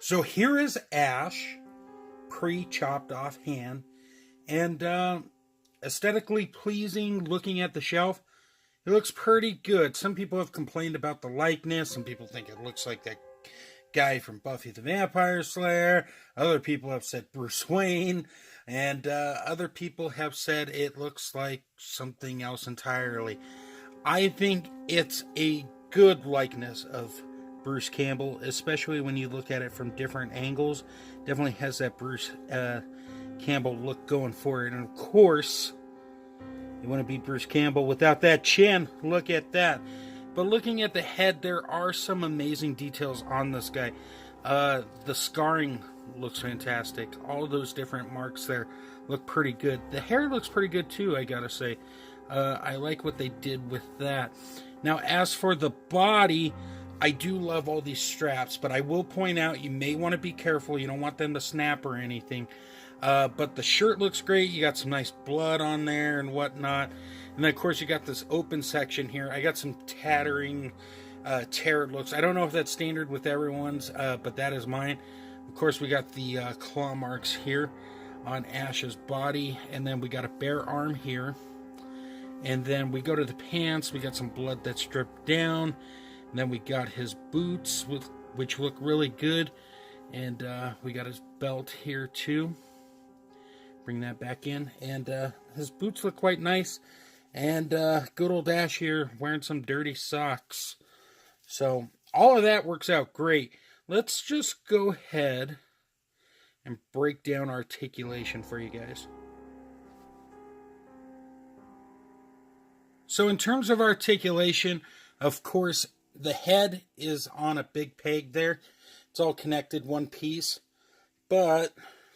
So here is Ash, pre-chopped off hand, and aesthetically pleasing. Looking at the shelf, it looks pretty good. Some people have complained about the likeness. Some people think it looks like that guy from Buffy the Vampire Slayer. Other people have said Bruce Wayne, and other people have said it looks like something else entirely. I think it's a good likeness of Bruce Campbell, especially when you look at it from different angles. Definitely has that Bruce Campbell look going for it. And of course, you want to be Bruce Campbell without that chin. Look at that. But looking at the head, there are some amazing details on this guy. The scarring looks fantastic. All those different marks there look pretty good. The hair looks pretty good too, I gotta say. I like what they did with that. Now, as for the body, I do love all these straps, but I will point out you may want to be careful. You don't want them to snap or anything. But the shirt looks great. You got some nice blood on there and whatnot. And then, of course, you got this open section here. I got some tattered looks. I don't know if that's standard with everyone's, but that is mine. Of course, we got the claw marks here on Ash's body. And then we got a bare arm here. And then we go to the pants. We got some blood that's dripped down. And then we got his boots, which look really good. And we got his belt here too. Bring that back in. And his boots look quite nice. And good old Ash here wearing some dirty socks. So all of that works out great. Let's just go ahead and break down articulation for you guys. So in terms of articulation, of course, the head is on a big peg there. It's all connected, one piece. But,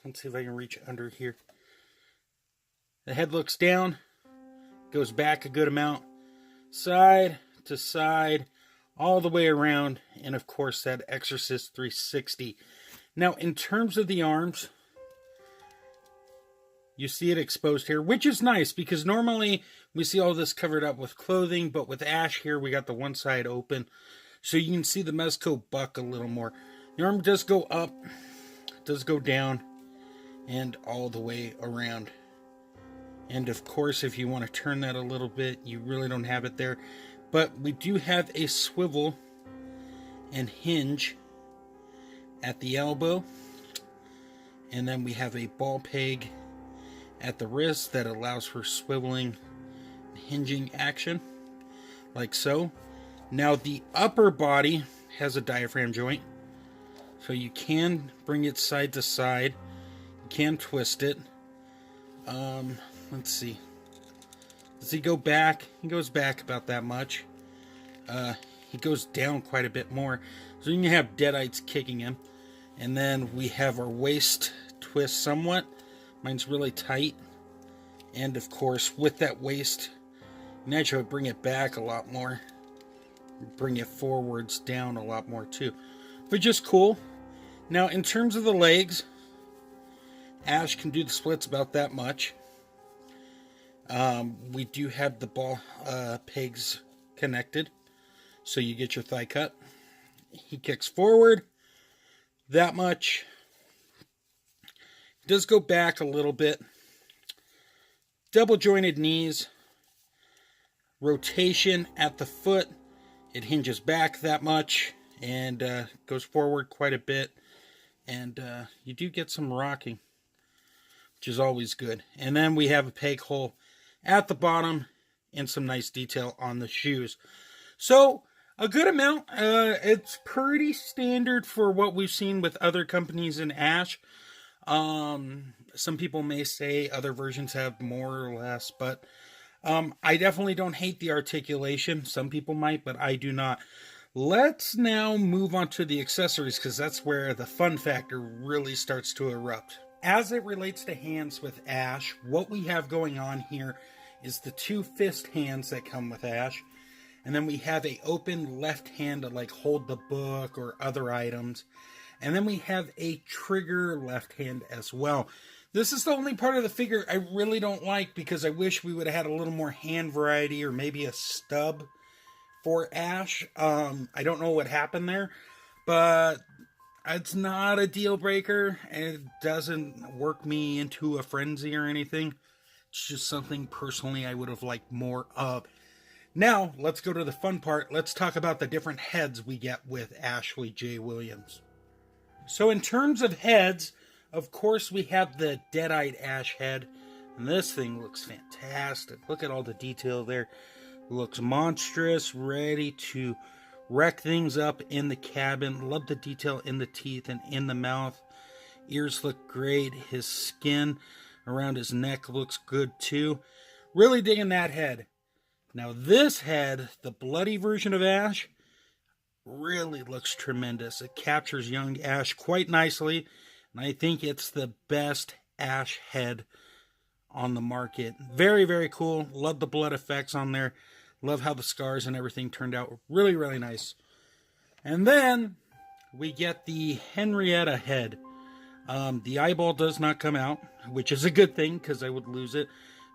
let's see if I can reach under here. The head looks down, goes back a good amount, side to side, all the way around, and of course that Exorcist 360. Now, in terms of the arms, you see it exposed here, which is nice because normally we see all this covered up with clothing, but with Ash here, we got the one side open, so you can see the Mezco buck a little more. The arm does go up, does go down, and all the way around. And of course, if you want to turn that a little bit, you really don't have it there. But we do have a swivel and hinge at the elbow. And then we have a ball peg at the wrist that allows for swiveling and hinging action, like so. Now the upper body has a diaphragm joint, so you can bring it side to side. You can twist it. Let's see. Does he go back? He goes back about that much. He goes down quite a bit more. So you can have deadites kicking him. And then we have our waist twist somewhat. Mine's really tight. And of course, with that waist, you can actually bring it back a lot more. Bring it forwards down a lot more too. But just cool. Now, in terms of the legs, Ash can do the splits about that much. We do have the ball pegs connected, so you get your thigh cut. He kicks forward that much. He does go back a little bit. Double jointed knees. Rotation at the foot. It hinges back that much and goes forward quite a bit. And you do get some rocking, which is always good. And then we have a peg hole at the bottom and some nice detail on the shoes. So a good amount. It's pretty standard for what we've seen with other companies in Ash. Some people may say other versions have more or less, but I definitely don't hate the articulation. Some people might, but I do not. Let's now move on to the accessories, because that's where the fun factor really starts to erupt. As it relates to hands with Ash, what we have going on here is the two fist hands that come with Ash. And then we have a open left hand to like hold the book or other items. And then we have a trigger left hand as well. This is the only part of the figure I really don't like, because I wish we would have had a little more hand variety or maybe a stub for Ash. I don't know what happened there, but It's not a deal breaker. It doesn't work me into a frenzy or anything. It's just something personally I would have liked more of. Now, let's go to the fun part. Let's talk about the different heads we get with Ashley J. Williams. So in terms of heads, of course we have the Dead-Eyed Ash head. And this thing looks fantastic. Look at all the detail there. It looks monstrous, ready to wreck things up in the cabin. Love the detail in the teeth and in the mouth. Ears look great. His skin around his neck looks good too. Really digging that head. Now this head, the bloody version of Ash, really looks tremendous. It captures young Ash quite nicely, and I think it's the best Ash head on the market. Very, very cool. Love the blood effects on there. Love how the scars and everything turned out. Really, really nice. And then we get the Henrietta Head. The eyeball does not come out, which is a good thing because I would lose it.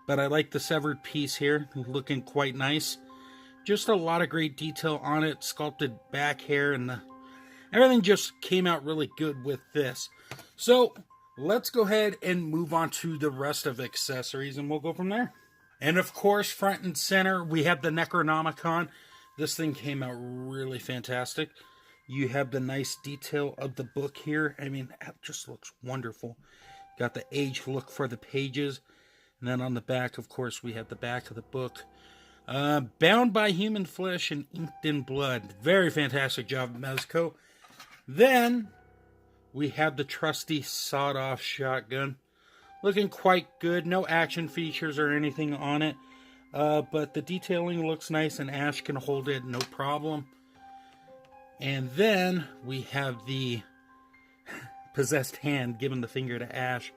But I like the severed piece here, looking quite nice. Just a lot of great detail on it, sculpted back hair, and everything just came out really good with this. So let's go ahead and move on to the rest of the accessories, and we'll go from there. And of course, front and center, we have the Necronomicon. This thing came out really fantastic. You have the nice detail of the book here. I mean, it just looks wonderful. Got the age look for the pages. And then on the back, of course, we have the back of the book. Bound by human flesh and inked in blood. Very fantastic job, Mezco. Then we have the trusty sawed-off shotgun. Looking quite good. No action features or anything on it. But the detailing looks nice and Ash can hold it, no problem. And then we have the possessed hand giving the finger to Ash.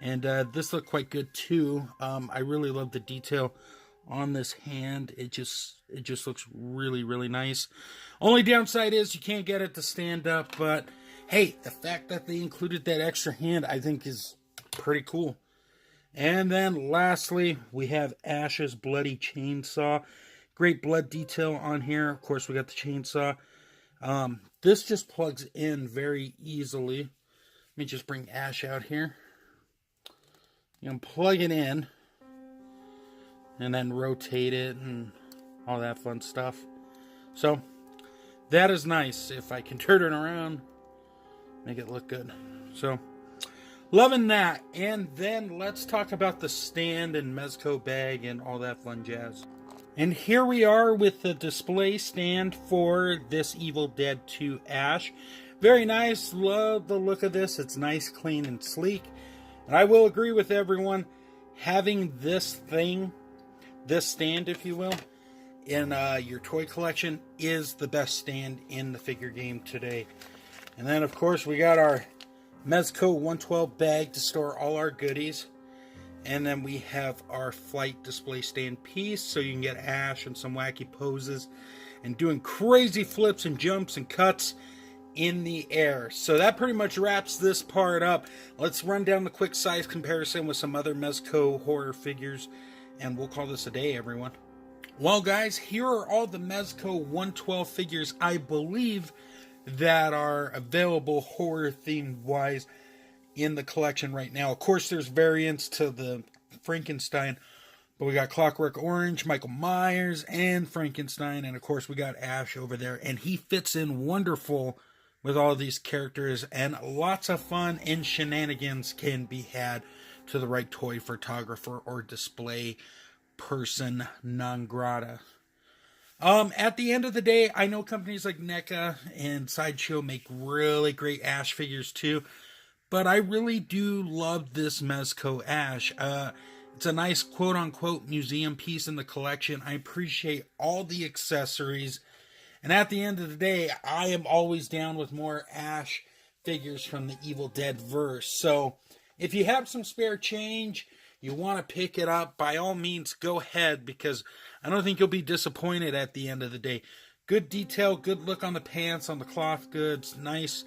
And this looked quite good too. I really love the detail on this hand. It just looks really, really nice. Only downside is you can't get it to stand up. But hey, the fact that they included that extra hand, I think is pretty cool. And then lastly, we have Ash's bloody chainsaw. Great blood detail on here. Of course, we got the chainsaw. This just plugs in very easily. Let me just bring Ash out here. You can plug it in and then rotate it and all that fun stuff. So that is nice. If I can turn it around, make it look good. So loving that. And then let's talk about the stand and Mezco bag and all that fun jazz. And here we are with the display stand for this Evil Dead 2 Ash. Very nice. Love the look of this. It's nice, clean, and sleek. And I will agree with everyone, having this thing, this stand, if you will, in your toy collection is the best stand in the figure game today. And then, of course, we got our Mezco 112 bag to store all our goodies. And then we have our flight display stand piece, so you can get Ash and some wacky poses and doing crazy flips and jumps and cuts in the air. So that pretty much wraps this part up. Let's run down the quick size comparison with some other Mezco horror figures, and we'll call this a day, everyone. Well, guys, here are all the Mezco 112 figures I believe that are available horror themed wise in the collection right now. Of course, there's variants to the Frankenstein, but we got Clockwork Orange, Michael Myers, and Frankenstein, and of course we got Ash over there, and he fits in wonderful with all these characters, and lots of fun and shenanigans can be had to the right toy photographer or display person non grata. At the end of the day, I know companies like NECA and SideShow make really great Ash figures too, but I really do love this Mezco Ash. It's a nice quote-unquote museum piece in the collection. I appreciate all the accessories. And at the end of the day, I am always down with more Ash figures from the Evil Dead verse. So if you have some spare change, you want to pick it up, by all means, go ahead, because I don't think you'll be disappointed at the end of the day. Good detail, good look on the pants, on the cloth goods, nice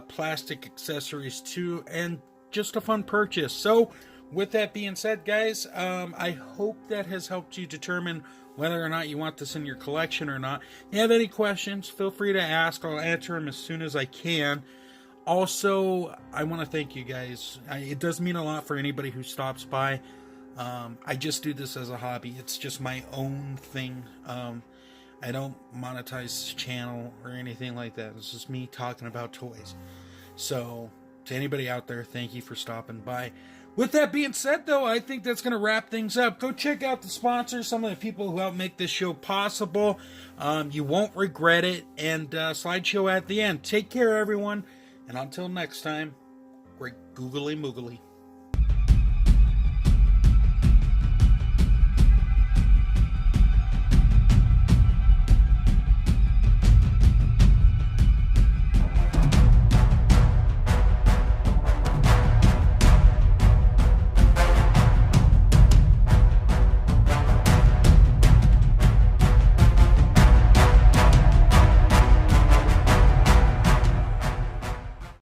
plastic accessories too, and just a fun purchase. So with that being said, guys, I hope that has helped you determine whether or not you want this in your collection or not. If you have any questions, feel free to ask. I'll answer them as soon as I can. Also, I want to thank you guys. It does mean a lot for anybody who stops by. I just do this as a hobby. It's just my own thing. I don't monetize the channel or anything like that. It's just me talking about toys. So, to anybody out there, thank you for stopping by. With that being said, though, I think that's going to wrap things up. Go check out the sponsors, some of the people who help make this show possible. You won't regret it. And SlideShow at the end. Take care, everyone. And until next time, great googly moogly.